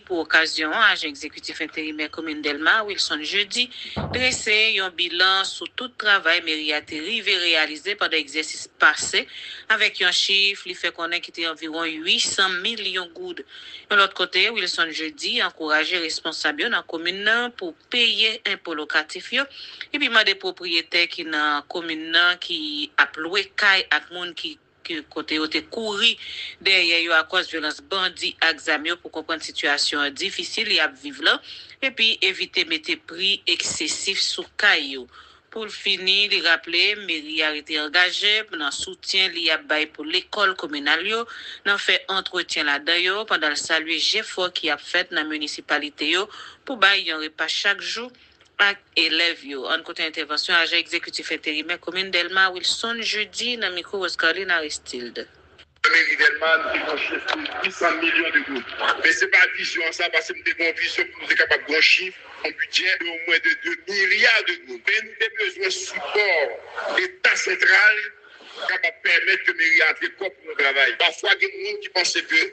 Pour occasion, agent exécutif intérimaire commune Delma, Wilson Jeudi, dressé un bilan sur tout travail mairie a réalisé pendant l'exercice passé, avec un chiffre, il fait connaître qu'il était environ 800 millions de gouttes. De l'autre côté, Wilson Jeudi encouragé les responsables dans la commune pour payer impôts locatifs, et puis des propriétaires qui dans la commune qui a loué caille à monde qui côté où te couru derrière à cause de violence bandit examio pour comprendre situation difficile y a vivre là et puis éviter mettre prix excessif sur caillou. Pour finir, il rappeler mairie a été engagée dans soutien li a bail pour l'école communale yo, dans fait entretien là-dedans pendant le saluer effort qui a fait dans la municipalité yo pour bail un repas chaque jour ak élèves yo. En côté intervention, agent exécutif intérimaire commune Delma, Wilson Jeudi, dans micro Oscarline Aristide. La mairie Delma, nous avons chiffre 800 millions de gouttes. Mais ce n'est pas vision ça, parce que nous avons une vision pour nous être capables de chiffre, un budget de au moins de 2 milliards de gouttes. Mais nous avons besoin de support de l'État central capable de permettre que mairie entre pour le travail. Parfois, il y a des gens qui pensent que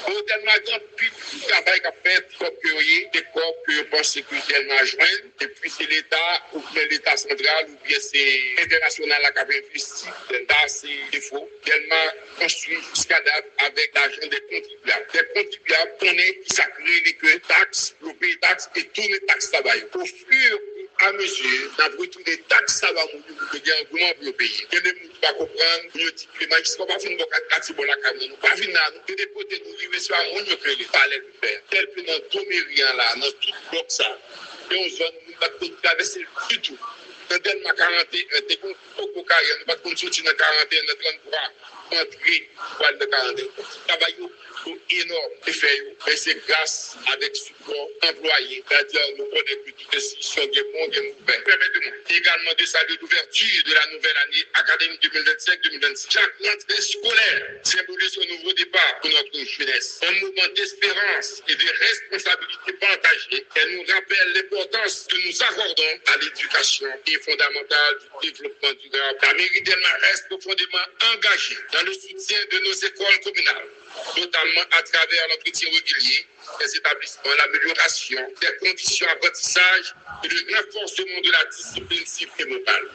au Delma, il y a un travail qu'a fait, des corps que je pense que Delma joindre, et puis c'est l'État, ou bien l'État central, ou bien c'est international qui a investi. Là, c'est défaut. Delma construit jusqu'à date avec l'argent des contribuables. Les contribuables connaissent qui s'accrée que taxes, le pays taxes et tous les taxes travail. Au fur et à mesure, d'avoir tous les taxes, ça va mourir pour que gouvernement pour le pays. Il y a des gens qui vont comprendre, nous disons que je ne vais pas finir de la caméra, nous pas finir de dépoter, nous vivons sur un monde que les palais de faire. Tel que dans tout Mérien là, dans tout le bloc ça, et on zone, nous ne pouvons pas traverser du tout. Dans Delma 41, nous ne pouvons pas sortir dans 41, dans 33, entrer pour le 41. Travail énorme effet, mais c'est grâce avec support employé, c'est-à-dire nous connaissons que toutes les décisions des bons et mauvais. Permettez-moi également de saluer l'ouverture de la nouvelle année académique 2025-2026. Chaque rentrée scolaire symbolise un nouveau départ pour notre jeunesse. Un mouvement d'espérance et de responsabilité partagée. Elle nous rappelle l'importance que nous accordons à l'éducation qui est fondamentale du développement durable. La mairie Delma reste profondément engagée dans le soutien de nos écoles communales, notamment à travers l'entretien régulier des établissements, l'amélioration des conditions d'apprentissage et le renforcement de la discipline civique et morale.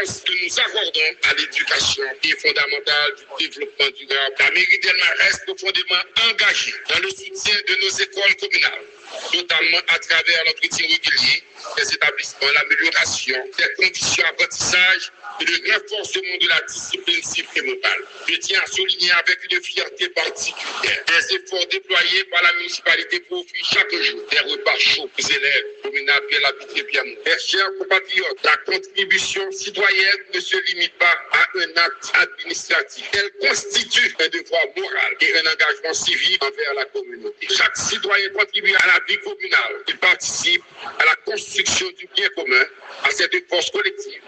Ce que nous accordons à l'éducation qui est fondamentale du développement durable. La mairie Delma reste profondément engagée dans le soutien de nos écoles communales, notamment à travers l'entretien régulier des établissements, l'amélioration des conditions d'apprentissage et le renforcement de la discipline civique et morale. Je tiens à souligner avec une fierté particulière les efforts déployés par la municipalité pour offrir chaque jour des repas chauds aux élèves communaux et l'habité bien. Mes chers compatriotes, la contribution citoyenne ne se limite pas à un acte administratif. Elle constitue un devoir moral et un engagement civique envers la communauté. Chaque citoyen contribue à la vie communale. Il participe à la construction du bien commun, à cette force collective,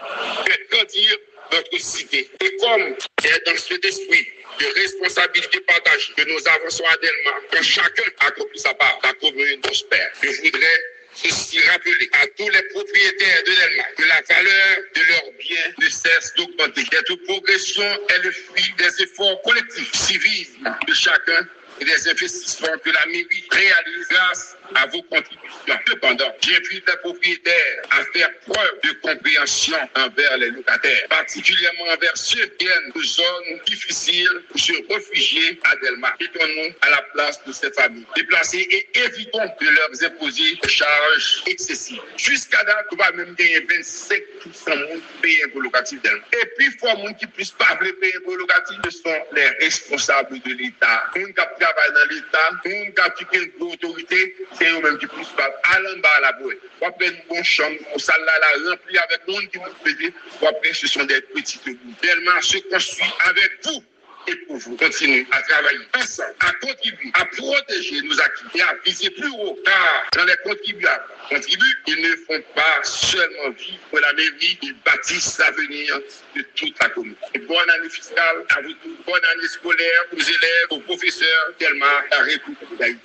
fait grandir notre cité. Et comme c'est dans cet esprit de responsabilité partagée que nous avançons à Delma, que chacun accomplit sa part, la commune prospère. Je voudrais ceci rappeler à tous les propriétaires de Delma que la valeur de leurs biens ne cesse d'augmenter. Cette progression est le fruit des efforts collectifs, civisme de chacun et des investissements que la mairie réalise grâce à vos contributions. Cependant, j'invite les propriétaires à faire preuve de compréhension envers les locataires, particulièrement envers ceux qui viennent de zones difficiles pour se réfugier à Delma. Mettons-nous à la place de ces familles déplacées et évitons de leur imposer des charges excessives. Jusqu'à date, on va même gagner 25% de payer pour locatif Delma. Et puis, il faut un monde qui puisse pas payer pour locatif. Ce sont les responsables de l'État. On qui travaille dans l'État, on qui a une autorité, c'est eux-mêmes qui puissent pas aller en bas à la boue. Après, une bonne chambre, on salle la remplie avec le monde qui nous fait. Après, ce sont des petites bouts. Tellement se construit avec vous. Et pour vous continuer à travailler ensemble, à contribuer, à protéger nos acquis et à viser plus haut, car quand les contribuables contribuent, ils ne font pas seulement vivre la mairie, ils bâtissent l'avenir de toute la communauté. Bonne année fiscale à vous tous, bonne année scolaire aux élèves, aux professeurs, tellement la République d'Haïti.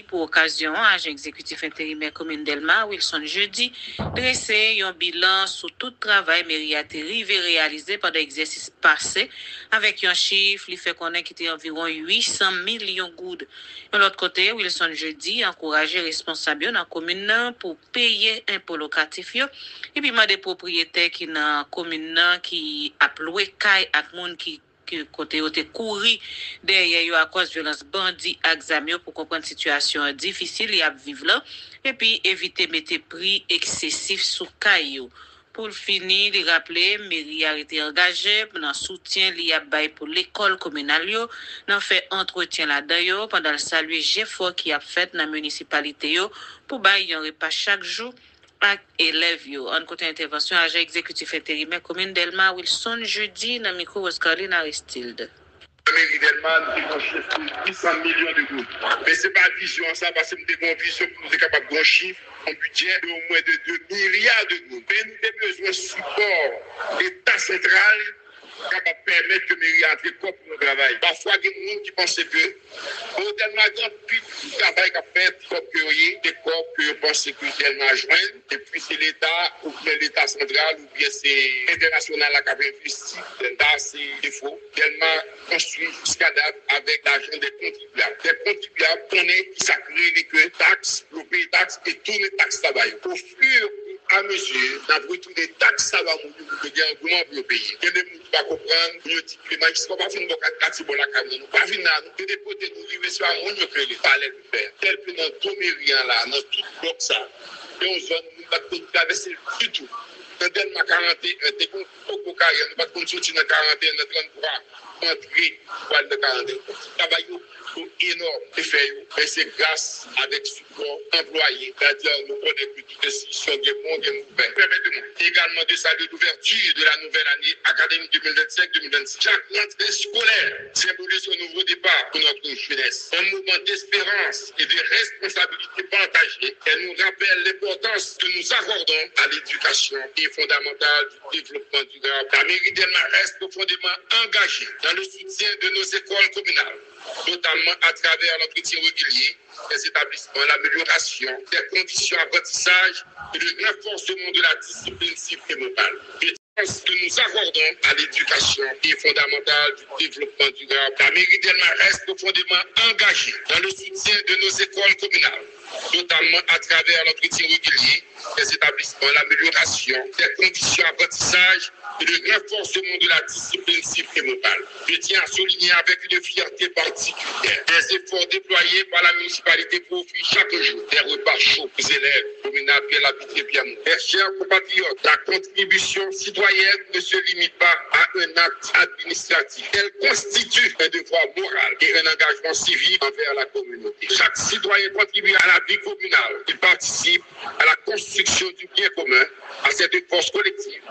Pour occasion, agent exécutif intérimaire commune Delma, Wilson Jeudi, dressé un bilan sur tout travail mairie arrivé réalisé pendant l'exercice passé, avec un chiffre, il fait connaître qu'il était environ 800 millions de gouttes. De l'autre côté, Wilson Jeudi encouragé les responsables dans la commune pour payer impôt locatif et puis des propriétaires qui dans la commune qui a loué caille à monde qui côté où couru derrière à cause de violence bandit examen pour comprendre situation difficile y a vivre là et puis éviter mettre prix excessif sur caillou. Pour finir, il rappeler mairie a été engagée dans soutien li a bail pour l'école communale yo, dans fait entretien là-dedans pendant le saluer effort qui a fait dans la municipalité yo pour bail un repas chaque jour à élèves yo. En côté intervention agent exécutif intérimaire commune Delma Wilson Jeudi dans micro Oscarline Aristide. Mairie Delma, nous avons 800 millions de gouttes. Mais ce n'est pas vision ça, parce que nous avons une vision pour nous être capables de chiffre, un budget de au moins de 2 milliards de gouttes. Mais nous avons besoin de support l'État central capable de permettre que les mairies entrent pour nous travailler. Parfois, il y a des gens qui pensent que au tellement grand travail qu'a fait, des corps que vous pensez que tellement joindre, et puis c'est l'État, ou bien l'État central, ou bien c'est international qui a investi, c'est défaut, tellement construit jusqu'à date avec l'argent des contribuables. Les contribuables connaissent qui s'accrée les taxes, le pays taxes et tous les taxes travail. Au fur à mesure, d'avoir tous les taxes, ça va mourir pour que l'engouement pour le pays. Il y a des gens qui ne vont pas comprendre, nous disons que les magistrats ne vont pas finir de la caméra, nous pas finir de dépoter, nous vivons sur un monde que les palais de faire. Tel que dans tout mérien là, dans tout bloc ça, et on zone, nous ne pouvons pas traverser du tout. Dans ma 41, t'es comme beaucoup de carrière, nous ne pouvons pas sortir dans 41, dans 33, entrer pour aller dans 41. Travail énorme de faire, et c'est grâce avec support employé, c'est-à-dire nous connaissons que toutes les institutions des bons et nouvelles. Permettez-moi également de saluer l'ouverture de la nouvelle année académique 2025-2026. Chaque rentrée scolaire symbolise un nouveau départ pour notre jeunesse, un mouvement d'espérance et de responsabilité partagée. Elle nous rappelle l'importance que nous accordons à l'éducation qui est fondamentale du développement durable. La mairie Delma reste profondément engagée dans le soutien de nos écoles communales, notamment à travers l'entretien régulier des établissements, l'amélioration des conditions d'apprentissage et le renforcement de la discipline civique et morale. Que nous accordons à l'éducation qui est fondamentale du développement durable. La mairie Delma reste profondément engagée dans le soutien de nos écoles communales, notamment à travers l'entretien régulier des établissements, l'amélioration des conditions d'apprentissage et le renforcement de la discipline civique et morale. Je tiens à souligner avec une fierté particulière les efforts déployés par la municipalité pour offrir chaque jour des repas chauds aux élèves communaux et l'habité bien. Mes chers compatriotes, la contribution citoyenne ne se limite pas à un acte administratif. Elle constitue un devoir moral et un engagement civique envers la communauté. Chaque citoyen contribue à la vie communale. Il participe à la construction du bien commun, à cette force collective.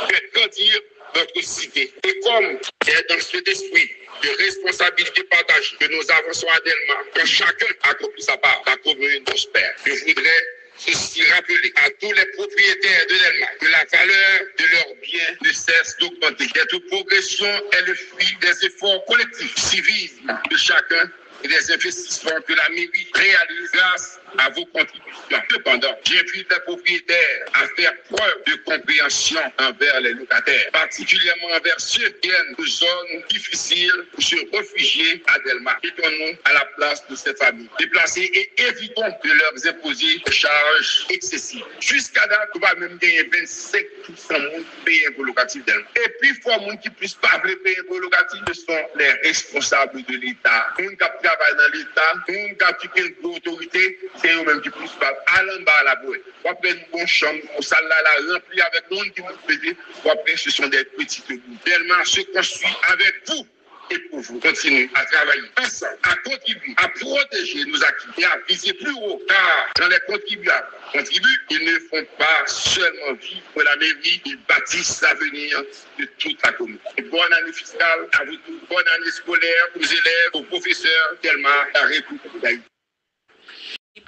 Fait grandir notre cité. Et comme c'est dans cet esprit de responsabilité partagée que nous avançons à Delma, que chacun accomplit sa part, la commune prospère. Je voudrais ceci rappeler à tous les propriétaires de Delma que la valeur de leurs biens ne cesse d'augmenter. Cette progression est le fruit des efforts collectifs, civisme de chacun et des investissements que la mairie réalise grâce à vos contributions. Cependant, j'invite les propriétaires à faire preuve de compréhension envers les locataires, particulièrement envers ceux qui viennent de zones difficiles pour se réfugier à Delma. Mettons-nous à la place de ces familles déplacées et évitons de leur imposer des charges excessives. Jusqu'à date, on va même gagner 25% de payer un locatif Delma. Et puis, il faut que qui ne puissent pas payer un locatif, ce sont les responsables de l'État. On qui travaille dans l'État, on qui a une autorité, c'est eux-mêmes qui ne puissent pas aller en bas à la boue. Après, nous avons une chambre, une salle là, remplie avec le monde qui nous fait. Après, ce sont des petites bouts. Tellement se construit avec vous. Et pour vous, continuez à travailler ensemble, à contribuer, à protéger nos acquis et à viser plus haut. Car quand les contribuables contribuent, ils ne font pas seulement vivre la mairie, ils bâtissent l'avenir de toute la communauté. Une bonne année fiscale à vous tous, bonne année scolaire aux élèves, aux professeurs, tellement la République d'Haïti.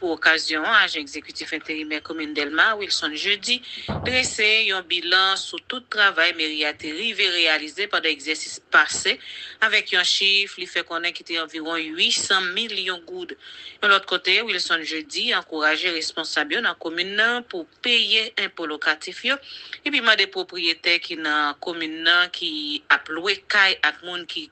Pour occasion, agent exécutif intérimaire commune Delma, Wilson Jeudi, dressé un bilan sur tout travail mairie a réalisé pendant l'exercice passé, avec un chiffre qui fait connaître qu'il était environ 800 millions de gouttes. De l'autre côté, Wilson Jeudi encouragé les responsables dans la commune pour payer impôt locatif et puis des propriétaires qui dans la commune qui a loué caille à monde qui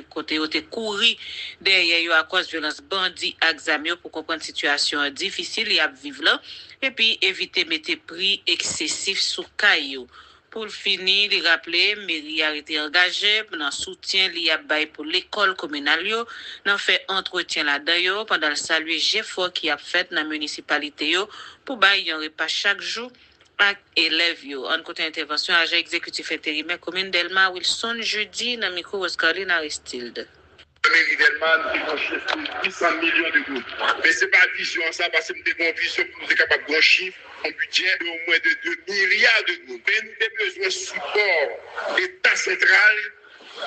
côté où te couru derrière à cause de violence bandit examio pour comprendre situation difficile à vivre là et puis éviter mettre prix excessif sur caillou. Pour finir, il rappeler mairie a été engagée dans soutien lié pour l'école communale dans fait entretien là-dedans pendant le saluer effort qui a fait dans la municipalité pour bailler un repas chaque jour à élèves en côté intervention agent exécutif intérimaire commune Delma Wilson Jeudi dans micro Oscarline Aristide. Mairie Delma nous avons 800 millions de gouttes. Mais ce n'est pas vision ça parce que nous avons une vision pour nous être capables de chiffre, un budget de au moins de 2 milliards de gouttes. Mais nous avons besoin de support l'État central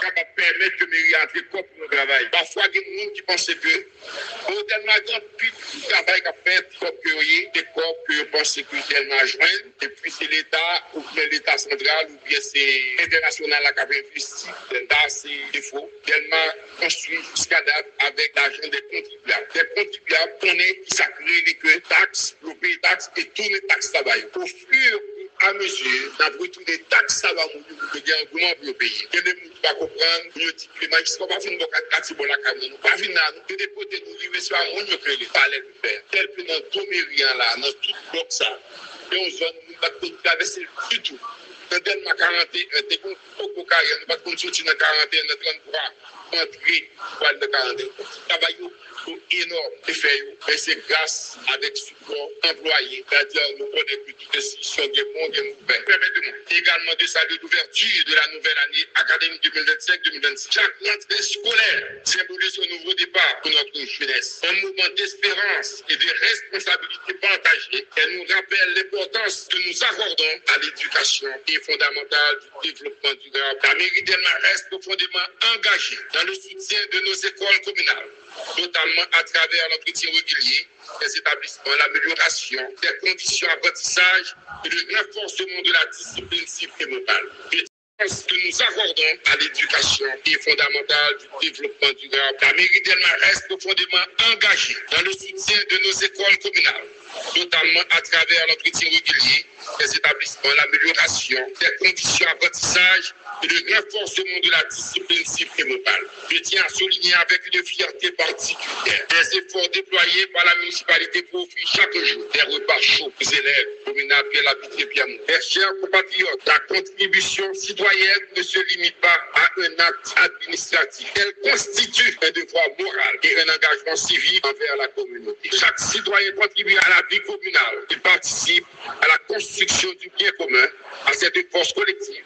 capable de permettre que mairie entre pour nous travailler. Parfois, il y a des gens qui pensent que au tellement grand plus de travail qu'a fait, comme que des corps que pensent que tellement joindre, et puis c'est l'État, ou bien l'État central, ou bien c'est international qui a investi. Là, c'est faux. Tellement construit jusqu'à date avec l'argent des contribuables. Les contribuables connaissent qui s'accrée que taxes, le pays taxes et tous les taxes travail. Au fur et à mesure, d'après tous les taxes, ça va mourir pour que gouvernement pour payer. Il y a des gens qui ne comprendre, nous disons que les magistrats ne vont pas faire la caméra, nous pas venir nous dépoter nous arriver sur un monde que les palais de faire. Tel que dans Domérien là, dans tout le bloc ça, et on zone, nous ne pouvons pas traverser du tout. Dans Delma 41, t'es qu'on beaucoup carrière, nous ne pouvons pas sortir dans 41, dans 33, entrer pour aller dans 41. Travail énorme effet, et c'est grâce avec support employé, c'est-à-dire nous connaissons que toutes les institutions des bons et mauvais. Permettez-moi également de saluer l'ouverture de la nouvelle année académique 2025-2026. Chaque rentrée scolaire symbolise un nouveau départ pour notre jeunesse, un mouvement d'espérance et de responsabilité partagée. Elle nous rappelle l'importance que nous accordons à l'éducation et fondamentale du développement durable. La mairie Delma reste profondément engagée dans le soutien de nos écoles communales, notamment à travers l'entretien régulier des établissements, l'amélioration des conditions d'apprentissage et le renforcement de la discipline civique et morale. Que nous accordons à l'éducation et fondamentale du développement durable. La mairie Delma reste profondément engagée dans le soutien de nos écoles communales, notamment à travers l'entretien régulier des établissements, l'amélioration des conditions d'apprentissage et le renforcement de la discipline civique et morale. Je tiens à souligner avec une fierté particulière les efforts déployés par la municipalité pour offrir chaque jour des repas chauds aux élèves communaux et l'habité bien. Mes chers compatriotes, la contribution citoyenne ne se limite pas à un acte administratif. Elle constitue un devoir moral et un engagement civique envers la communauté. Chaque citoyen contribue à la vie communale. Il participe à la construction du bien commun, à cette force collective,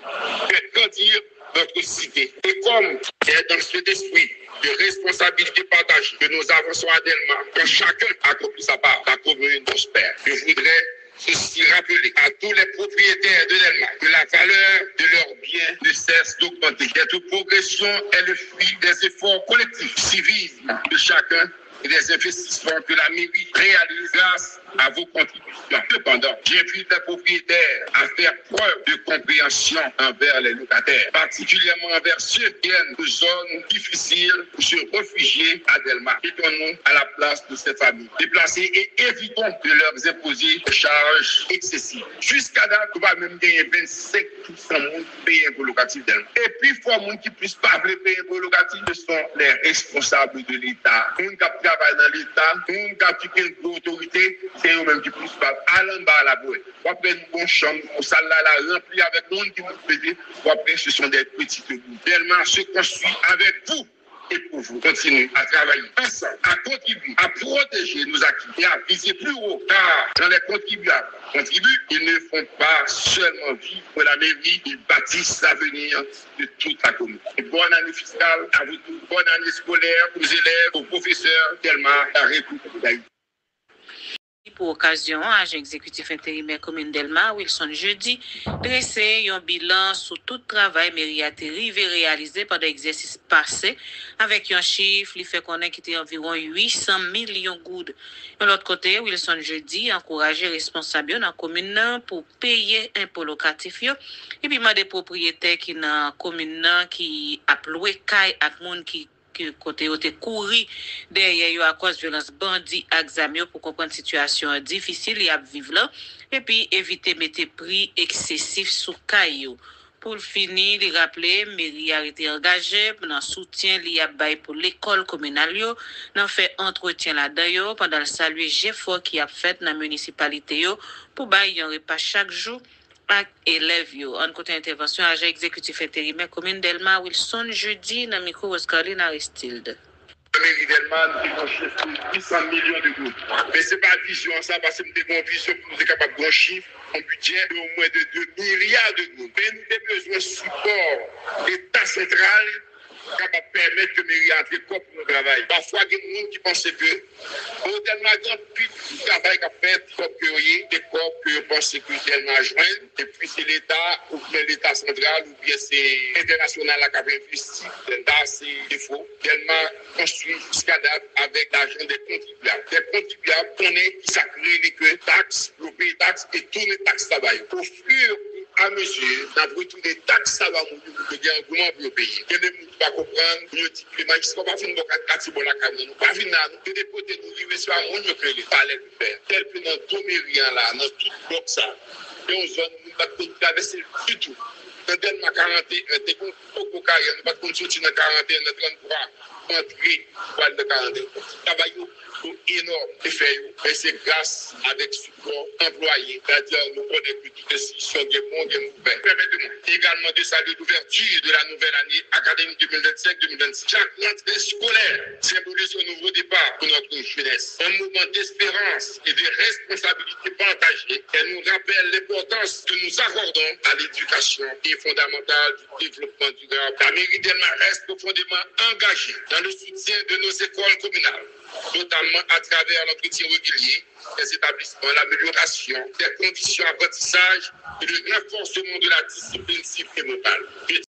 fait grandir notre cité. Et comme est dans cet esprit de responsabilité partagée que nous avançons à Delma, que chacun accomplit sa part, la commune prospère. Je voudrais ceci rappeler à tous les propriétaires de Delma que la valeur de leurs biens ne cesse d'augmenter. Cette progression est le fruit des efforts collectifs, civisme de chacun et des investissements que la mairie réalise grâce à vos contributions. Cependant, j'invite les propriétaires à faire preuve de compréhension envers les locataires, particulièrement envers ceux qui viennent de zones difficiles pour se réfugier à Delma. Mettons-nous à la place de ces familles déplacées et évitons de leur imposer des charges excessives. Jusqu'à date, on va même gagner 25% de payer un locatif Delma. Et puis, il faut un monde qui puisse pas payer un locatif, ce sont les responsables de l'État. On qui travaille dans l'État, on qui a une autorité, c'est eux-mêmes qui puissent pas aller en bas à la boue. Ou après une bonne chambre, une salle là, remplie avec le monde qui vous fait, ou après ce sont des petites bouts. Tellement se construit avec vous et pour vous. Continuez à travailler ensemble, à contribuer, à protéger nos acquis et à viser plus haut. Car quand les contribuables contribuent, ils ne font pas seulement vivre pour la mairie, ils bâtissent l'avenir de toute la commune. Et bonne année fiscale à vous tous, bonne année scolaire aux élèves, aux professeurs, tellement la République d'Haïti. Pour occasion, agent exécutif intérimaire commune Delma, Wilson Jeudi, dressé un bilan sur tout travail mairie a réalisé pendant l'exercice passé, avec un chiffre qui fait connaître qu'il était environ 800 millions de gouttes. De l'autre côté, Wilson Jeudi encouragé les responsables dans la commune pour payer impôts locatifs et puis des propriétaires qui dans la commune qui a loué caille à monde qui côté côté couru derrière à cause de violence bandit examio pour comprendre situation difficile y a vivre là et puis éviter mettre prix excessif sous caillou. Pour finir, il rappeler mairie a été engagée dans soutien li a bail pour l'école communale yo, dans fait entretien là-dedans pendant le saluer effort qui a fait dans la municipalité yo pour bail un repas chaque jour ak élèves yo. En côté intervention agent exécutif intérimaire commune Delma Wilson Jeudi dans micro Oscarline Aristide. La mairie Delma nous chef 800 millions de gouttes. Mais c'est pas vision ça parce que nous avons une vision pour nous être capable de gros chiffres, un budget de au moins de 2 milliards de gouttes. Mais nous avons besoin de support l'État central capable de permettre que mairie entre corps pour le travail. Parfois, il y a des gens qui pensent que au Delma grand plus de travail qu'a fait des corps que pensent que Delma joindre et puis c'est l'État ou bien l'État central ou bien c'est international qui a investi dans ces défauts. Delma construit jusqu'à date avec l'argent des contribuables. Des contribuables connaissent qui s'accrée que taxes, le pays taxes et tous les taxes travail. Au fur et à mesure, d'après tous les taxes, ça va mourir pour que engouement pour le pays. Il y a des gens qui ne comprendre, nous disons que les gens ne pas venir dans la caméra, nous pas venir là, nous dépoter, nous arriver sur un monde que les palais de faire. Tel que dans tout Mérien là, dans tout bloc ça, et on zone, nous ne pouvons pas traverser du tout. Dans Delma 41, nous ne pouvons pas sortir dans 41, dans 33, entrer dans le 41. Travail énorme effet, mais c'est grâce avec support employé, c'est-à-dire nous connaissons que toutes les décisions des bons et mauvais. Permettez-moi également de saluer l'ouverture de la nouvelle année académique 2025-2026. Chaque rentrée scolaire symbolise un nouveau départ pour notre jeunesse. Un mouvement d'espérance et de responsabilité partagée. Elle nous rappelle l'importance que nous accordons à l'éducation qui est fondamentale du développement durable. La mairie Delma reste profondément engagée dans le soutien de nos écoles communales, notamment à travers l'entretien régulier des établissements, l'amélioration des conditions d'apprentissage et le renforcement de la discipline civique et morale.